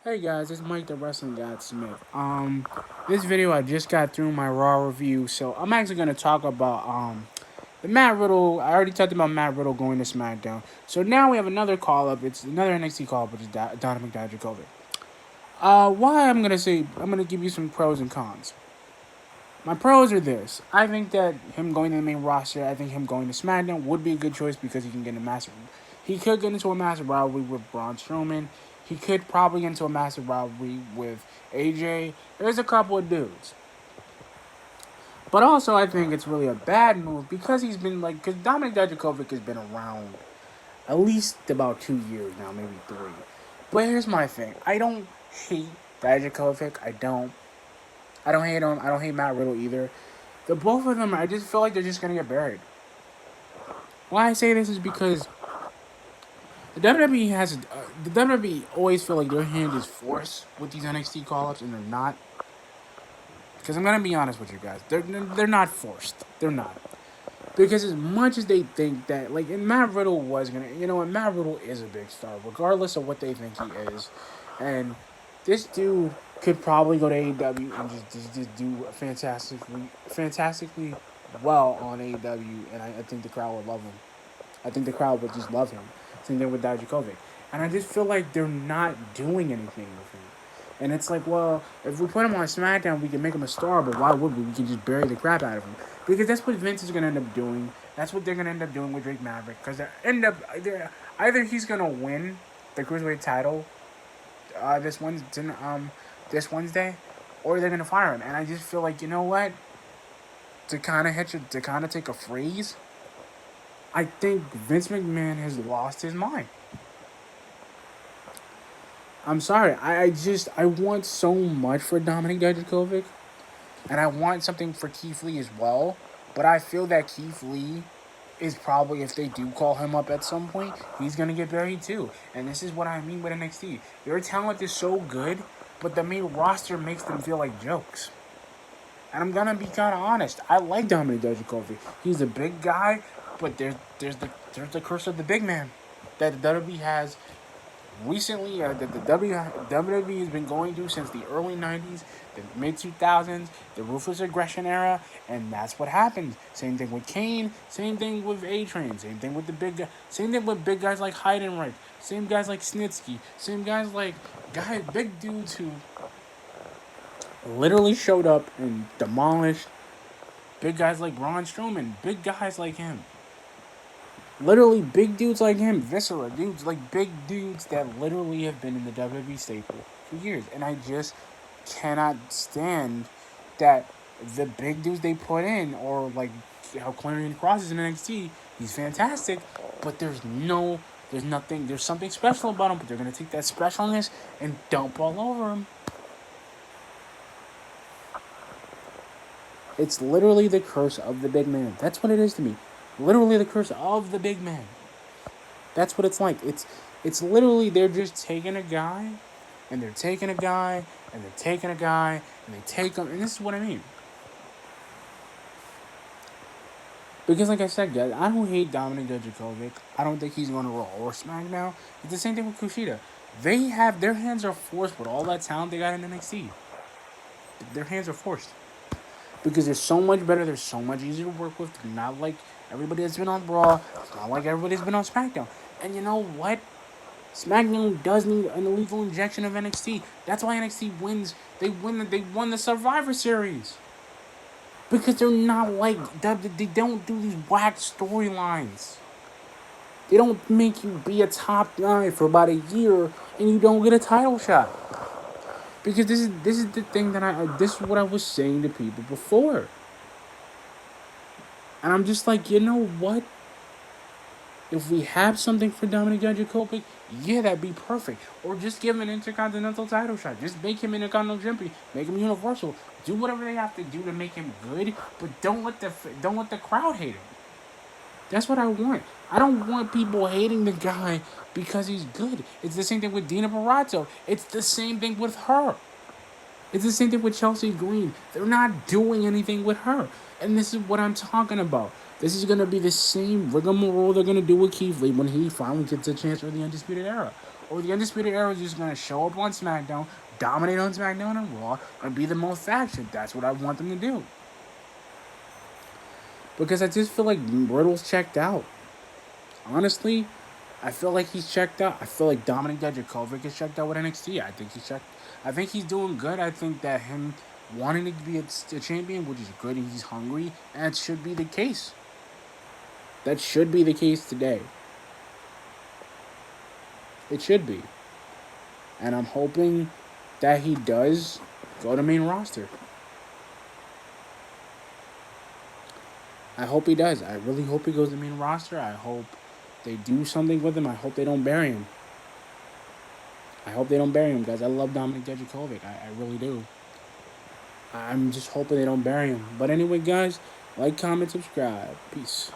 Hey guys, it's Mike the Wrestling God Smith. This video I just got through my Raw review, so I'm actually gonna talk about the Matt Riddle. I already talked about Matt Riddle going to SmackDown, so now we have another call up. It's another NXT call up, which is Donovan Dijakovic. Why I'm gonna give you some pros and cons. My pros are this: I think that him going to the main roster, I think him going to SmackDown would be a good choice because he can get a massive. He could get into a massive rivalry with Braun Strowman. He could probably get into a massive rivalry with AJ. There's a couple of dudes. But also, I think it's really a bad move because because Dominic Dijakovic has been around at least about 2 years now, maybe three. But here's my thing: I don't hate Dijakovic. I don't hate him. I don't hate Matt Riddle either. The both of them, I just feel like they're just gonna get buried. Why I say this is because the WWE always feel like their hand is forced with these NXT call ups, and they're not. Because I'm gonna be honest with you guys, they're not forced. They're not. Because as much as they think that, and Matt Riddle was gonna, and Matt Riddle is a big star, regardless of what they think he is, and this dude could probably go to AEW and just do fantastically well on AEW, and I think the crowd would love him. I think the crowd would just love him. Same thing with Dijakovic. And I just feel like they're not doing anything with him. And it's like, well, if we put him on SmackDown, we can make him a star, but why would we? We can just bury the crap out of him. Because that's what Vince is going to end up doing. That's what they're going to end up doing with Drake Maverick. Because either he's going to win the Cruiserweight title this Wednesday, or they're going to fire him. And I just feel like, you know what? To kind of take a freeze, I think Vince McMahon has lost his mind. I'm sorry. I want so much for Dominic Dijakovic, and I want something for Keith Lee as well. But I feel that Keith Lee is probably, if they do call him up at some point, he's gonna get buried too. And this is what I mean with NXT. Their talent is so good, but the main roster makes them feel like jokes. And I'm gonna be kind of honest. I like Dominic Dijakovic. He's a big guy, but there's the curse of the big man that the WWE has recently, the WWE has been going through since the early 90s, the mid 2000s, the ruthless aggression era, and that's what happens. Same thing with Kane, same thing with A Train, same thing with same thing with big guys like Heidenreich, same guys like Snitsky, same big dudes who literally showed up and demolished big guys like Braun Strowman, big guys like him. Literally big dudes like him, Viscera, dudes like big dudes that literally have been in the WWE staple for years. And I just cannot stand that the big dudes they put in, or like how Clarence Cross is in NXT, he's fantastic, but there's something special about him, but they're going to take that specialness and dump all over him. It's literally the curse of the big man. That's what it is to me. Literally the curse of the big man. That's what it's like. It's literally they're just taking a guy, and they're taking a guy, and they're taking a guy, and they take him, and this is what I mean. Because like I said, guys, I don't hate Dominic Dijakovic. I don't think he's going to Raw or SmackDown. It's the same thing with Kushida. They have their hands are forced with all that talent they got in NXT. Their hands are forced because they're so much better. They're so much easier to work with. They're not like everybody that's been on Raw. It's not like everybody's been on SmackDown. And you know what? SmackDown does need an illegal injection of NXT. That's why NXT wins. They won the Survivor Series. Because they're not like they don't do these whack storylines. They don't make you be a top guy for about a year and you don't get a title shot. Because this is the thing that this is what I was saying to people before. And I'm just like, you know what? If we have something for Dominic Dijakovic, yeah, that'd be perfect. Or just give him an Intercontinental title shot. Just make him Intercontinental Champion. Make him Universal. Do whatever they have to do to make him good, but don't let the crowd hate him. That's what I want. I don't want people hating the guy because he's good. It's the same thing with Dina Barrato. It's the same thing with her. It's the same thing with Chelsea Green. They're not doing anything with her. And this is what I'm talking about. This is going to be the same rigmarole they're going to do with Keith Lee when he finally gets a chance for the Undisputed Era. or the Undisputed Era is just gonna show up on SmackDown, dominate on SmackDown and Raw, and be the most faction. That's what I want them to do. Because I just feel like Riddle's checked out. Honestly, I feel like he's checked out. I feel like Dominic Dijakovic is checked out with NXT. I think he's checked. I think he's doing good. I think that him wanting to be a champion, which is good, and he's hungry, and it should be the case. That should be the case today. It should be. And I'm hoping that he does go to main roster. I hope he does. I really hope he goes to main roster. I hope they do something with him. I hope they don't bury him. I hope they don't bury him, guys. I love Dominic Dijakovic. I really do. I'm just hoping they don't bury him. But anyway, guys, like, comment, subscribe. Peace.